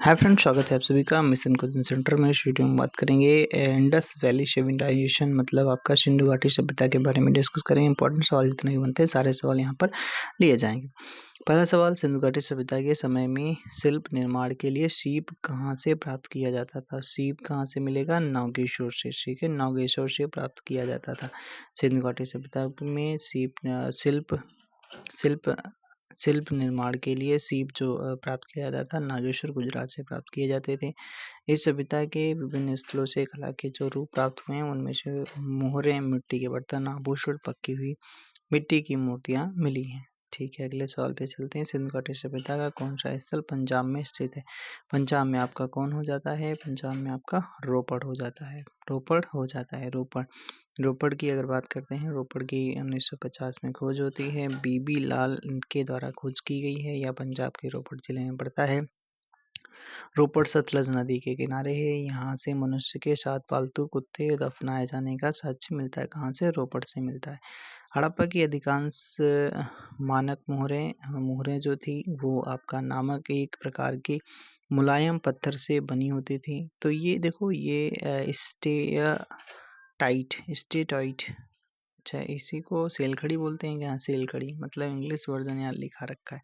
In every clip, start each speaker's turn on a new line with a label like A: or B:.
A: Hi friend, स्वागत है आप सभी का मिशन कोचिंग सेंटर में। इस वीडियो में बात करेंगे इंडस वैली सिविलाइजेशन मतलब आपका सिंधु घाटी सभ्यता के बारे में डिस्कस करेंगे। इंपॉर्टेंट सवाल जितने भी बनते हैं सारे सवाल यहाँ पर लिए जाएंगे। पहला सवाल, सिंधु घाटी सभ्यता के समय में शिल्प निर्माण के लिए सीप कहाँ से प्राप्त किया जाता था? सीप कहाँ से मिलेगा? नागेश्वर से। ठीक है, नागेश्वर से प्राप्त किया जाता था। सिंधु घाटी सभ्यता में शिल्प शिल्प शिल्प निर्माण के लिए सीप जो प्राप्त किया जाता था नागेश्वर गुजरात से प्राप्त किए जाते थे। इस सभ्यता के विभिन्न स्थलों से कला के जो रूप प्राप्त हुए हैं उनमें से मोहरें, मिट्टी के बर्तन, आभूषण, पकी हुई मिट्टी की मूर्तियां मिली हैं। ठीक है, अगले सवाल पे चलते हैं। सिंधु घाटी सभ्यता का कौन सा स्थल पंजाब में स्थित है? पंजाब में आपका कौन हो जाता है? पंजाब में आपका रोपड़ हो जाता है। रोपड़ हो जाता है। रोपड़ रोपड़ की अगर बात करते हैं, रोपड़ की 1950 में खोज होती है। बीबी लाल के द्वारा खोज की गई है। यह पंजाब के रोपड़ जिले में पड़ता है। रोपड़ सतलज नदी के किनारे है। यहाँ से मनुष्य के 7 पालतू कुत्ते दफनाए जाने का साक्ष्य मिलता है। कहाँ से? रोपड़ से मिलता है। हड़प्पा की अधिकांश मानक मोहरें जो थी वो आपका नामक एक प्रकार की मुलायम पत्थर से बनी होती थी। तो ये देखो, ये स्टेटाइट, अच्छा इसी को सेलखड़ी बोलते हैं क्या? सेलखड़ी मतलब इंग्लिश वर्जन यहाँ लिखा रखा है।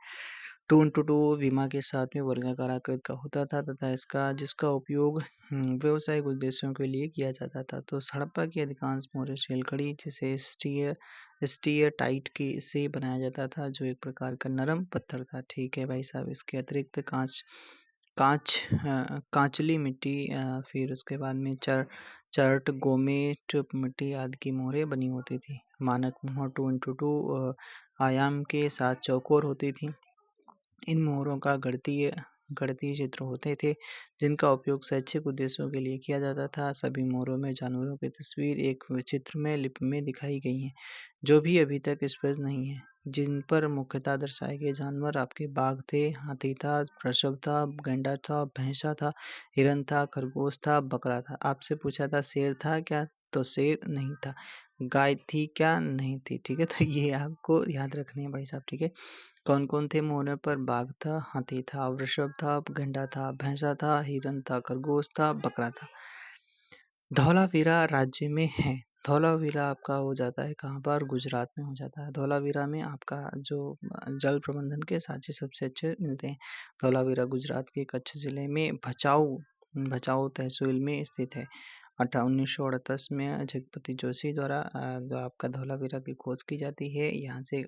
A: 2x2 विमा के साथ में वर्गाकार आकृति का होता था तथा जिसका उपयोग व्यावसायिक उद्देश्यों के लिए किया जाता था। तो हड़प्पा की अधिकांश मोहरें सेलखड़ी जिसे स्टीयरटाइट की से बनाया जाता था, जो एक प्रकार का नरम पत्थर था। ठीक है भाई साहब। इसके अतिरिक्त कांचली मिट्टी, फिर उसके बाद में चर्ट, गोमेट मिट्टी आदि की मोहरें बनी होती थी। मानक मोहर 2x2 आयाम के साथ चौकोर होती थी। इन मोहरों का गणितीय चित्र होते थे जिनका उपयोग शैक्षिक उद्देश्यों के लिए किया जाता था। सभी मोहरों में जानवरों की तस्वीर एक चित्र में लिपि में दिखाई गई है, जो भी अभी तक स्पष्ट नहीं है। जिन पर मुख्यतः दर्शाए गए जानवर आपके बाघ थे, हाथी था, वृषभ था, गैंडा था, भैंसा था, हिरन था, खरगोश था, बकरा था। आपसे पूछा था शेर था क्या, तो शेर नहीं था। गाय थी क्या? नहीं थी। ठीक है, तो ये आपको याद रखनी है भाई साहब। ठीक है, कौन कौन थे मोहरे पर? बाघ था, हाथी था, वृषभ था, गंडा था, भैंसा था, हिरन था, खरगोश था, बकरा था। धौलावीरा राज्य में है। धौलावीरा आपका हो जाता है कहाँ पर? गुजरात में हो जाता है। धौलावीरा में आपका जो जल प्रबंधन के साक्ष्य सबसे अच्छे मिलते हैं। धौलावीरा गुजरात के कच्छ जिले में भचाऊ तहसील में स्थित है। 1938 में जगपति जोशी द्वारा जो आपका धौलावीरा की खोज की जाती है। यहाँ से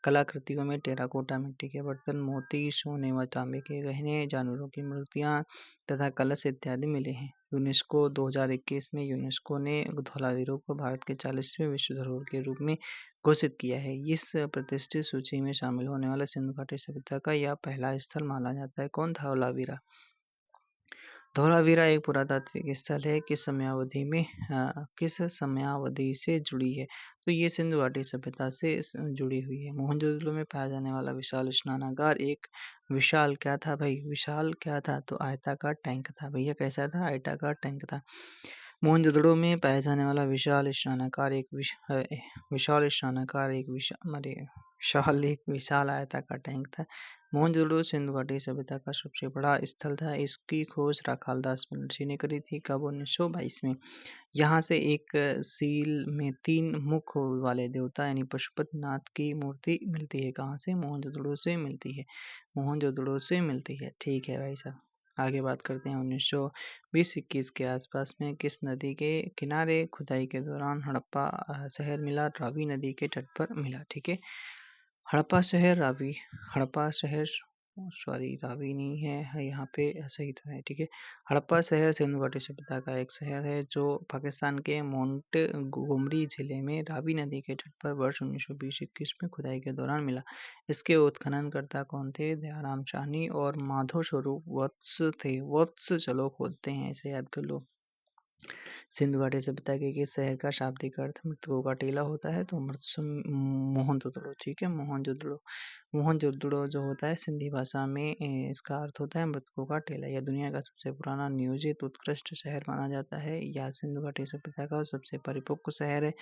A: कलाकृतियों में टेराकोटा मिट्टी के बर्तन, मोती, सोने व तांबे के गहने, जानवरों की मूर्तियाँ तथा कलश इत्यादि मिले हैं। यूनेस्को 2021 में यूनेस्को ने धौलावीरा को भारत के 40वें विश्व धरोहर के रूप में घोषित किया है। इस प्रतिष्ठित सूची में शामिल होने वाला सिंधु घाटी सभ्यता का यह पहला स्थल माना जाता है। कौन? धौलावीरा। धौलावीरा एक पुरातात्विक स्थल है। किस समयावधि से जुड़ी है? तो ये सिंधु घाटी सभ्यता से जुड़ी हुई है। मोहनजोदड़ो में पाया जाने वाला विशाल स्नानागार एक विशाल क्या था भाई? विशाल क्या था? तो आयताकार टैंक था। भैया कैसा था? आयताकार टैंक था। मोहनजोदड़ो में पाया जाने वाला विशाल स्नानागार एक विशाल आयताकार टैंक था। मोहनजोदड़ो सिंधु घाटी सभ्यता का सबसे बड़ा स्थल था। इसकी खोज राखालदास बनर्जी ने करी थी। कब? 1922 में। यहाँ से एक सील में 3 मुख वाले देवता यानी पशुपतिनाथ की मूर्ति मिलती है। कहाँ से? मोहनजोदड़ो से मिलती है। मोहनजोदड़ो से मिलती है। ठीक है भाई साहब, आगे बात करते हैं। 1920-21 के आसपास में किस नदी के किनारे खुदाई के दौरान हड़प्पा शहर मिला? रावी नदी के तट पर मिला। ठीक है, हड़प्पा शहर सॉरी रावी नहीं है यहाँ पे, सही तो है। ठीक है, हड़प्पा शहर सिंधु घाटी सभ्यता का एक शहर है जो पाकिस्तान के मोंट गोमरी जिले में रावी नदी के तट पर वर्ष 1920-21 में खुदाई के दौरान मिला। इसके उत्खननकर्ता कौन थे? दयाराम साहनी और माधव स्वरूप वत्स थे। वत्स चलो खोदते हैं, ऐसे याद कर लो। सिंधु घाटी सभ्यता के किस शहर का शाब्दिक अर्थ मृतकों का टीला होता है? तो मोहनजोदड़ो। ठीक है, मोहनजोदड़ो जो होता है सिंधी भाषा में इसका अर्थ होता है मृतकों का टीला। यह दुनिया का सबसे पुराना नियोजित उत्कृष्ट शहर माना जाता है। यह सिंधु घाटी सभ्यता का सबसे परिपक्व शहर है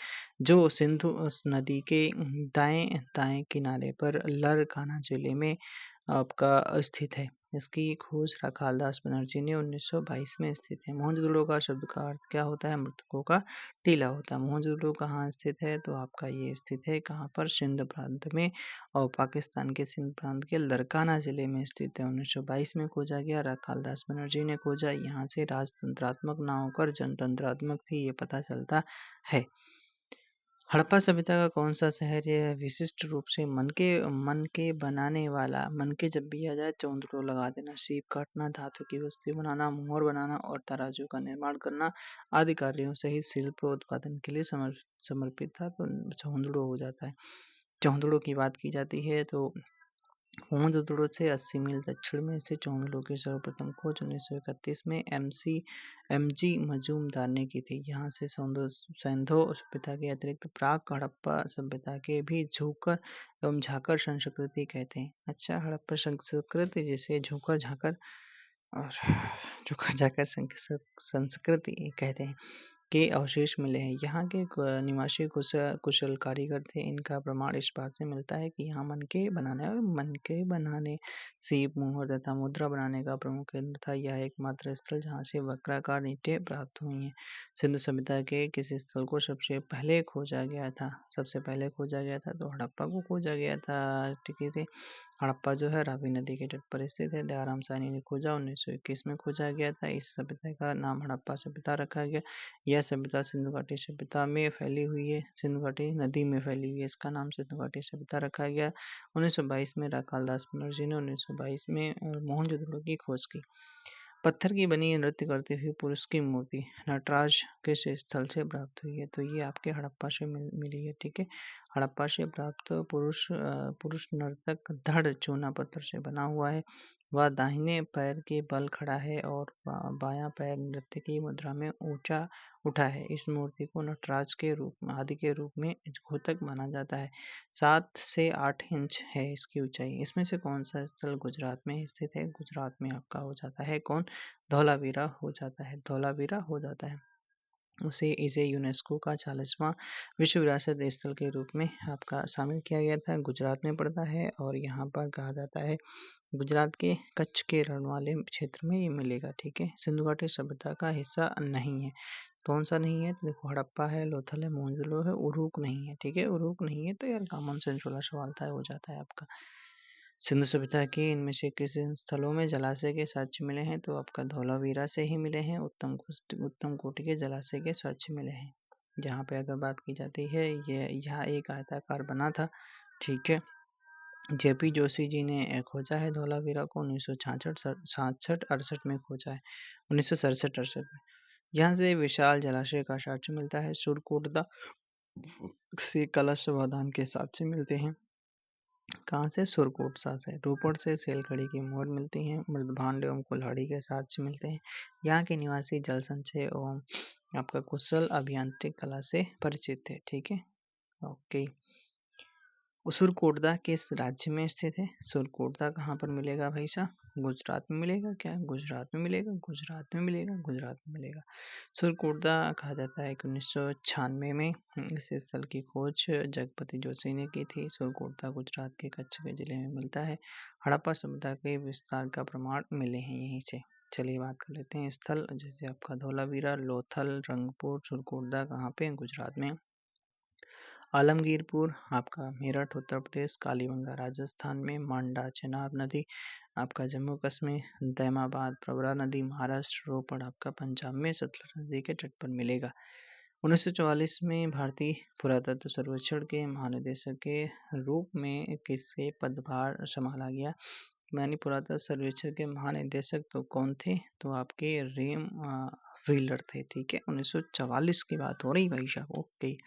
A: जो सिंधु नदी के दाएं किनारे पर लरकाना जिले में आपका स्थित है। इसकी खोज राखालदास बनर्जी ने 1922 में स्थित है। मोहनजोदड़ो का शब्द का अर्थ क्या होता है? मृतकों का टीला होता है। मोहनजोदड़ो कहाँ स्थित है? तो आपका ये स्थित है कहाँ पर? सिंध प्रांत में, और पाकिस्तान के सिंध प्रांत के लरकाना जिले में स्थित है। 1922 में खोजा गया, राखालदास बनर्जी ने खोजा। यहाँ से राजतंत्रात्मक ना होकर जनतंत्रात्मक थी, ये पता चलता है। हड़प्पा सभ्यता का कौन सा शहर यह विशिष्ट रूप से मन के बनाने वाला? मन के जब भी आ जाए चौंधड़ो लगा देना। सीप काटना, धातु की वस्तु बनाना, मोहर बनाना और तराजू का निर्माण करना आदि कार्यों सहित शिल्प उत्पादन के लिए समर्पित था, तो चौंधड़ो हो जाता है। चौंधड़ो की बात की जाती है तो मोहनजोदड़ो से 80 मील दक्षिण में स्थित चौंधड़ो की सर्वप्रथम खोज 1931 में एमजी मजूमदार ने की थी। यहाँ से सैंधो सभ्यता के अतिरिक्त प्राक हड़प्पा सभ्यता के भी झूकर एवं झाकर संस्कृति कहते हैं। अच्छा, हड़प्पा संस्कृति जिसे झूकर झाकर और झूकर झाकर संस्कृति कहते हैं के अवशेष मिले हैं। यहाँ के निवासी कुशल कारीगर थे। इनका प्रमाण इस बात से मिलता है कि यहाँ मन के बनाने सीप, मोहर तथा मुद्रा बनाने का प्रमुख केंद्र था। यह एकमात्र स्थल जहाँ से वक्राकार ईंटें प्राप्त हुई हैं। सिंधु सभ्यता के किस स्थल को सबसे पहले खोजा गया था? तो हड़प्पा को खोजा गया था। ठीक है, हड़प्पा जो है रावी नदी के तट पर स्थित है। दयाराम साहनी ने खोजा, 1921 में खोजा गया था। इस सभ्यता का नाम हड़प्पा सभ्यता रखा गया। यह सभ्यता सिंधु घाटी सभ्यता में फैली हुई है, सिंधु घाटी नदी में फैली हुई है। इसका नाम सिंधु घाटी सभ्यता रखा गया। 1922 में राखालदास बनर्जी ने 1922 में मोहनजोदड़ो की खोज की। पत्थर की बनी नृत्य करते हुए पुरुष की मूर्ति नटराज किस स्थल से प्राप्त हुई है? तो ये आपके हड़प्पा से मिली है। ठीक है, हड़प्पा से प्राप्त पुरुष नर्तक धड़ चूना पत्थर से बना हुआ है। वह दाहिने पैर के बल खड़ा है और बायां पैर नृत्य की मुद्रा में ऊंचा उठा है। इस मूर्ति को नटराज के रूप में आदि के रूप में घोतक माना जाता है। 7 से 8 इंच है इसकी ऊंचाई। इसमें से कौन सा स्थल गुजरात में स्थित है? गुजरात में आपका हो जाता है कौन? धौलावीरा हो जाता है। इसे यूनेस्को का 40वां विश्व विरासत स्थल के रूप में आपका शामिल किया गया था। गुजरात में पड़ता है और यहाँ पर कहा जाता है गुजरात के कच्छ के रण वाले क्षेत्र में ये मिलेगा। ठीक है, सिंधु घाटी सभ्यता का हिस्सा नहीं है। कौन सा नहीं है? तो देखो, हड़प्पा है, लोथल है, मोहनजोदड़ो है, उरुक नहीं है। ठीक है, उरुक नहीं है तो यार कॉमन सेंस वाला सवाल था, हो जाता है आपका। सिंधु सभ्यता के इनमें से किस स्थलों में जलाशय के साक्ष्य मिले हैं? तो आपका धौलावीरा से ही मिले हैं। उत्तम कोटि के जलाशय के साक्ष्य मिले हैं। यहाँ पे अगर बात की जाती है, यहाँ एक आयताकार बना था। ठीक है, जेपी जोशी जी ने खोजा है धौलावीरा को 1966-68 में खोजा है, 1967-68 में। यहाँ से विशाल जलाशय का साक्ष्य मिलता है। सुरकोटदा से कलश वादान के साक्ष्य मिलते हैं। कहाँ से? सुरकोटसा से। रोपड़ से सेलखड़ी की मोहर मिलती है। मृदभांड एवं कुल्हाड़ी के साक्ष्य मिलते हैं। यहाँ के निवासी जल संचय एवं आपका कुशल अभियांत्रिक कला से परिचित थे। ठीक है, ओके। सुरकोटदा किस राज्य में स्थित है? सुरकोटदा कहाँ पर मिलेगा भाई साहब? गुजरात में मिलेगा क्या? गुजरात में मिलेगा। सुरकोटदा कहा जाता है कि 1996 में इस स्थल की खोज जगपति जोशी ने की थी। सुरकोटदा गुजरात के कच्छ के जिले में मिलता है। हड़प्पा सभ्यता के विस्तार का प्रमाण मिले हैं यहीं से। चलिए बात कर लेते हैं स्थल, जैसे आपका धौलावीरा, लोथल, रंगपुर, सुरकोटदा कहाँ पे? गुजरात में। आलमगीरपुर आपका मेरठ उत्तर प्रदेश, कालीबंगा राजस्थान में, मांडा चेनाब नदी आपका जम्मू कश्मीर, दैमाबाद प्रवरा नदी महाराष्ट्र, रोपड़ आपका पंजाब में सतलज नदी के तट पर मिलेगा। 1944 में भारतीय पुरातत्व सर्वेक्षण के महानिदेशक के रूप में किससे पदभार संभाला गया? यानी पुरातत्व सर्वेक्षण के महानिदेशक तो कौन थे? तो आपके रेम व्हीलर थे। ठीक है, 1944 की बात हो रही भाई साहब। ओके,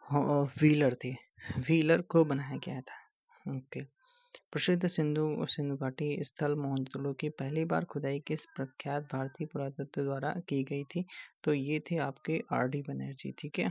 A: व्हीलर थे, व्हीलर को बनाया गया था। ओके, प्रसिद्ध सिंधु घाटी स्थल मोहनजोदड़ो की पहली बार खुदाई किस प्रख्यात भारतीय पुरातत्व द्वारा की गई थी? तो ये थे आपके आर.डी. बनर्जी। ठीक है,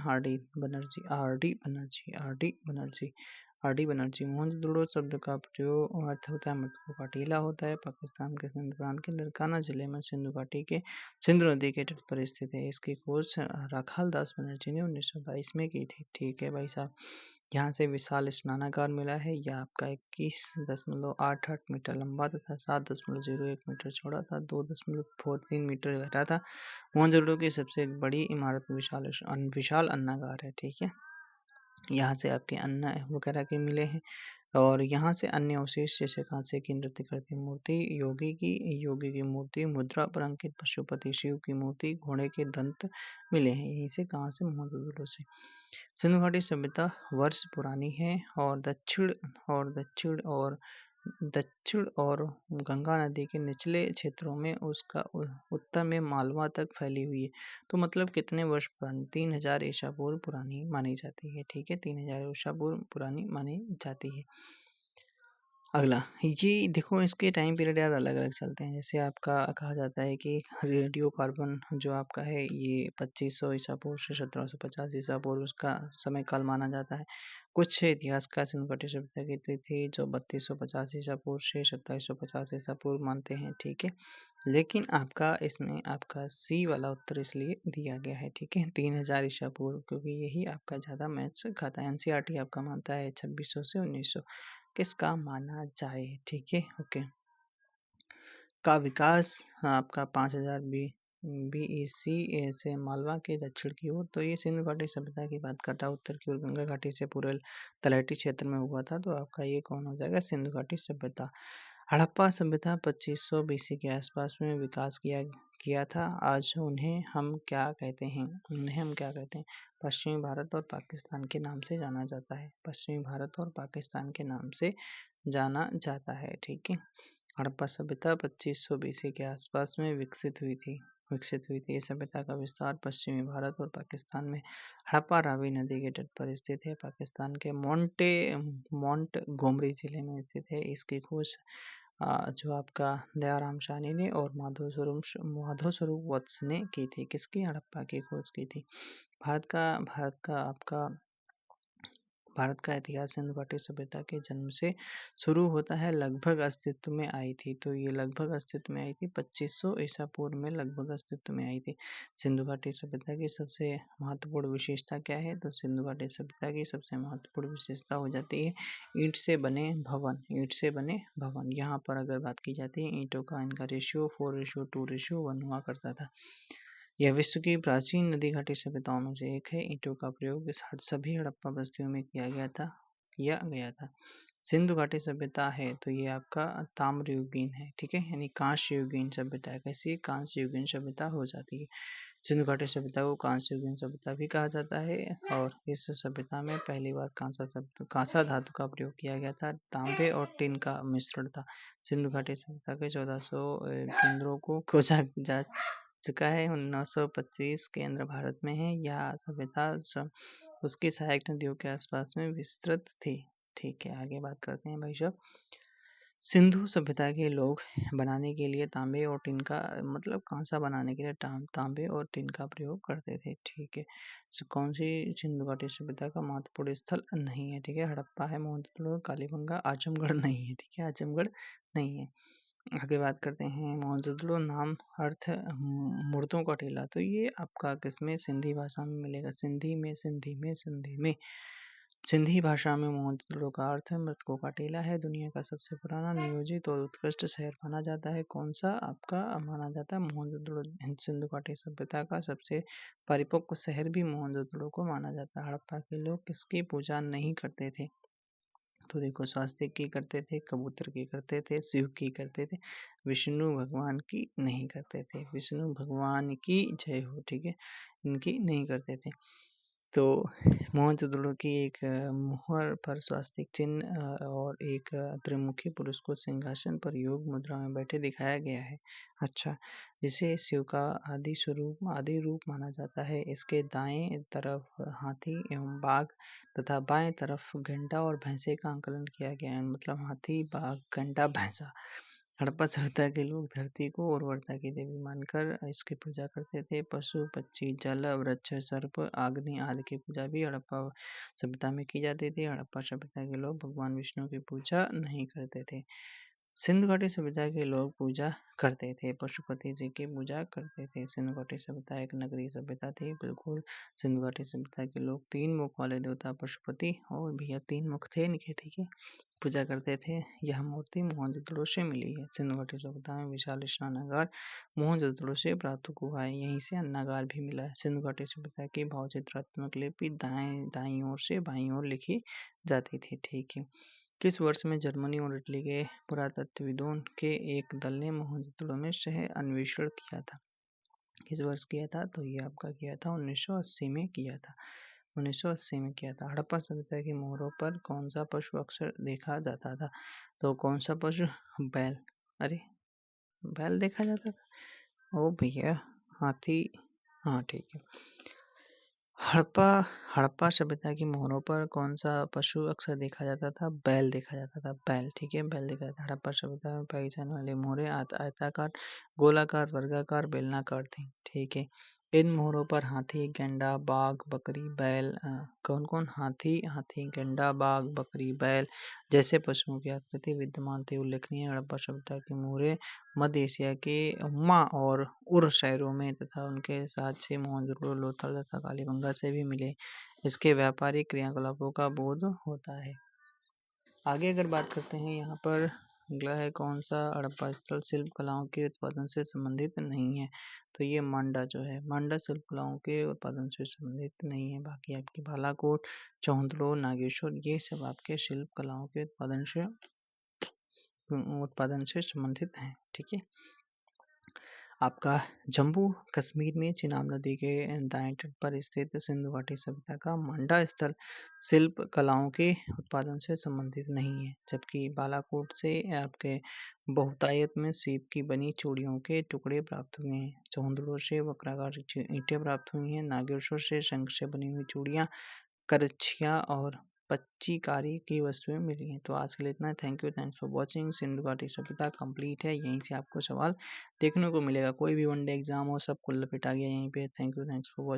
A: आर डी बनर्जी। मोहनजोदड़ो शब्द का प्रयोग अर्थ होता है मृतकों का टीला होता है। पाकिस्तान के सिंध प्रांत के लरकाना जिले में सिंधु घाटी के सिंधु नदी के तट पर स्थित है। इसकी खोज राखालदास बनर्जी ने 1922 में की थी। ठीक है भाई साहब, यहाँ से विशाल स्नानागार मिला है। यह आपका 21.88 मीटर लंबा तथा 7.01 मीटर चौड़ा था, 2.43 मीटर गहरा था। मोहनजोदड़ो की सबसे बड़ी इमारत विशाल अन्नागार है। ठीक है, यहाँ से आपके अन्न वगैरह के मिले हैं। और यहाँ से अन्य अवशेष जैसे कांसे की नृत्य करती मूर्ति, योगी की मूर्ति, मुद्रा पर अंकित पशुपति शिव की मूर्ति, घोड़े के दंत मिले हैं। यहीं से कहाँ से? मोहनजोदड़ो से। सिंधु घाटी सभ्यता वर्ष पुरानी है और दक्षिण और गंगा नदी के निचले क्षेत्रों में उसका उत्तर में मालवा तक फैली हुई है। तो मतलब कितने वर्ष पुरानी? 3000 ईसा पूर्व पुरानी मानी जाती है। ठीक है, 3000 ईसा पूर्व पुरानी मानी जाती है। अगला, ये देखो इसके टाइम पीरियड यार अलग अलग चलते हैं। जैसे आपका कहा जाता है कि रेडियो कार्बन जो आपका है ये 2500 ईसा पूर्व से 1750 ईसा पूर्व उसका समय काल माना जाता है। कुछ इतिहासकार सिंधु घाटी सभ्यता की तिथि जो 3250 ईसा पूर्व से 2750 ईसा पूर्व मानते हैं। ठीक है, लेकिन आपका इसमें आपका सी वाला उत्तर इसलिए दिया गया है। ठीक है, 3000 ईसा पूर्व, क्योंकि यही आपका ज़्यादा मैच खाता है। एनसीईआरटी आपका मानता है 2600 से 1900 किसका माना जाए। ठीक है, ओके। का विकास आपका 5000 BEC से मालवा के दक्षिण की ओर, तो ये सिंधु घाटी सभ्यता की बात करता है। उत्तर की ओर गंगा घाटी से पूरे तलहटी क्षेत्र में हुआ था, तो आपका ये कौन हो जाएगा? सिंधु घाटी सभ्यता। हड़प्पा सभ्यता 2500 BC के आसपास में विकास किया था। आज उन्हें हम क्या कहते हैं? पश्चिमी भारत और पाकिस्तान के नाम से जाना जाता है। पश्चिमी भारत और पाकिस्तान के नाम से जाना जाता है। ठीक है, हड़प्पा सभ्यता 2500 BC के आसपास में विकसित हुई थी। ये सभ्यता का विस्तार पश्चिमी भारत और पाकिस्तान में हड़प्पा रावी नदी के तट पर स्थित है। पाकिस्तान के मोंटगोमरी जिले में स्थित है। इसकी खोज जो आपका दयाराम साहनी ने और माधव स्वरूप वत्स ने की थी। किसकी? हड़प्पा की खोज की थी। भारत का इतिहास सिंधु घाटी सभ्यता के जन्म से शुरू होता है। लगभग अस्तित्व में आई थी, तो ये लगभग अस्तित्व में आई थी 2500 ईसा पूर्व में लगभग अस्तित्व में आई थी। सिंधु घाटी सभ्यता की सबसे महत्वपूर्ण विशेषता क्या है? तो सिंधु घाटी सभ्यता की सबसे महत्वपूर्ण विशेषता हो जाती है ईंट से बने भवन। यहाँ पर अगर बात की जाती है ईंटों का, इनका रेशियो 4:2:1 हुआ करता था। यह विश्व की प्राचीन नदी घाटी सभ्यताओं में से एक है। ईंटों का प्रयोग सभी हड़प्पा बस्तियों में किया गया था। सिंधु घाटी सभ्यता है तो ये आपका ताम्र युगीन है। ठीक है, यानी कांस्य युगीन सभ्यता है। कैसी? कांस्य युगीन सभ्यता हो जाती है। सिंधु घाटी सभ्यता को कांस्य युगीन सभ्यता भी कहा जाता है। और इस सभ्यता में पहली बार कांसा धातु का प्रयोग किया गया था। तांबे और टिन का मिश्रण था। सिंधु घाटी सभ्यता के 1400 केंद्रों को खोजा जा चुका है। 1925 केंद्र भारत में है। यह सभ्यता उसकी सहायक नदियों के आसपास में विस्तृत थी। ठीक है, आगे बात करते हैं भाई साहब। सिंधु सभ्यता के लोग बनाने के लिए तांबे और टिन का मतलब कांसा बनाने के लिए तांबे और टिन का प्रयोग करते थे। ठीक है, कौन सी सिंधु घाटी सभ्यता का महत्वपूर्ण स्थल नहीं है? ठीक है, हड़प्पा है, मोहनजोदड़ो, कालीबंगा, आजमगढ़ नहीं है। ठीक है, आजमगढ़ नहीं है। आगे बात करते हैं। मोहनजोदड़ो नाम अर्थ मूर्तों का टीला, तो ये आपका किसमें? सिंधी भाषा में मिलेगा। सिंधी में सिंधी भाषा में मोहनजोदड़ो का अर्थ मृतकों का टीला है। दुनिया का सबसे पुराना, नियोजित और उत्कृष्ट शहर माना जाता है। कौन सा आपका माना जाता है? मोहनजोदड़ो। सिंधु घाटी सभ्यता का सबसे परिपक्व शहर भी मोहनजोदड़ो को माना जाता है। हड़प्पा के लोग किसकी पूजा नहीं करते थे? तो देखो, स्वास्तिक की करते थे, कबूतर की करते थे, शिव की करते थे, विष्णु भगवान की नहीं करते थे। विष्णु भगवान की जय हो। ठीक है, इनकी नहीं करते थे। तो मोहनजोदड़ो की एक मुहर पर स्वास्तिक चिन्ह और एक त्रिमुखी पुरुष को सिंहासन पर योग मुद्रा में बैठे दिखाया गया है। अच्छा, जिसे शिव का आदि रूप माना जाता है। इसके दाएं तरफ हाथी एवं बाघ तथा बाएं तरफ घंटा और भैंसे का आंकलन किया गया है। मतलब हाथी, बाघ, घंटा, भैंसा। हड़प्पा सभ्यता के लोग धरती को उर्वरता की देवी मानकर इसकी पूजा करते थे। पशु, पक्षी, जल, वृक्ष, सर्प, अग्नि आदि की पूजा भी हड़प्पा सभ्यता में की जाती थी। हड़प्पा सभ्यता के लोग भगवान विष्णु की पूजा नहीं करते थे। सिंधु घाटी सभ्यता के लोग पूजा करते थे, पशुपति जी की पूजा करते थे। सिंधु घाटी सभ्यता एक नगरीय सभ्यता थी, बिल्कुल। सिंधु घाटी सभ्यता के लोग 3 मुख वाले देवता पशुपति और भैया 3 मुख थे इनके, ठीक है, पूजा करते थे। यह मूर्ति मोहनजोदड़ो से मिली है। सिंधु घाटी सभ्यता में विशाल स्नानागार मोहनजोदड़ो से प्राप्त हुआ है, यहीं से अन्नागार भी मिला है। सिंधु घाटी सभ्यता की भावचित्रात्मक लिपि दाएं ओर से बाईं ओर लिखी जाती थी, ठीक है। किस वर्ष में जर्मनी और इटली के पुरातत्वविदों के एक दल ने मोहनजोदड़ो में सह अन्वेषण किया था? किस वर्ष किया था? तो ये आपका किया था 1980 में किया था। 1980 में किया था। हड़प्पा सभ्यता के मोहरों पर कौन सा पशु अक्सर देखा जाता था? तो कौन सा पशु? बैल। अरे, बैल देखा जाता था? ओ भैया, हाथी। हाँ, ठीक है। हड़प्पा हड़प्पा सभ्यता की मोहरों पर कौन सा पशु अक्सर देखा जाता था? बैल देखा जाता था, बैल, ठीक है, बैल देखा जाता था। हड़प्पा सभ्यता में पाई जाने वाली मोहरें आयताकार, गोलाकार, वर्गाकार, बेलनाकार थी, ठीक है। इन मोहरों पर हाथी, गेंडा, बाघ, बकरी, बैल, कौन कौन? हाथी, गेंडा, बाघ, बकरी, बैल जैसे पशुओं की आकृति विद्यमान थी। उल्लेखनीय हड़प्पा सभ्यता की मोहरें मध्य एशिया के हुमा और उर शहरों में तथा उनके साथ से मोहनजोदड़ो, लोथल तथा कालीबंगा से भी मिले। इसके व्यापारिक क्रियाकलापों का बोध होता है। आगे अगर बात करते हैं, यहाँ पर अगला है कौन सा हड़प्पा स्थल शिल्प कलाओं के उत्पादन से संबंधित नहीं है? तो ये मांडा जो है, मांडा शिल्प कलाओं के उत्पादन से संबंधित नहीं है। बाकी आपकी बालाकोट, चौंदलो, नागेश्वर ये सब आपके शिल्प कलाओं के उत्पादन से संबंधित हैं, ठीक है। आपका जम्मू कश्मीर में चिनाब नदी के दाएं तट पर स्थित सिंधु घाटी सभ्यता का मांडा स्थल शिल्प कलाओं के उत्पादन से संबंधित नहीं है, जबकि बालाकोट से आपके बहुतायत में सीप की बनी चूड़ियों के टुकड़े प्राप्त हुए हैं। चौंदड़ो से वक्राकार ईंटें प्राप्त हुई हैं। नागेश्वर से शंख से बनी हुई चूड़ियाँ, करछियाँ और पच्चीकारी की वस्तुएं मिली हैं। तो आज के लिए इतना है। Thank you, thanks for watching. Sindhu घाटी सभ्यता कंप्लीट है। यहीं से आपको सवाल देखने को मिलेगा। कोई भी वनडे एग्जाम हो, सब कुल लपेटा गया यहीं पे। Thank you, thanks for watching.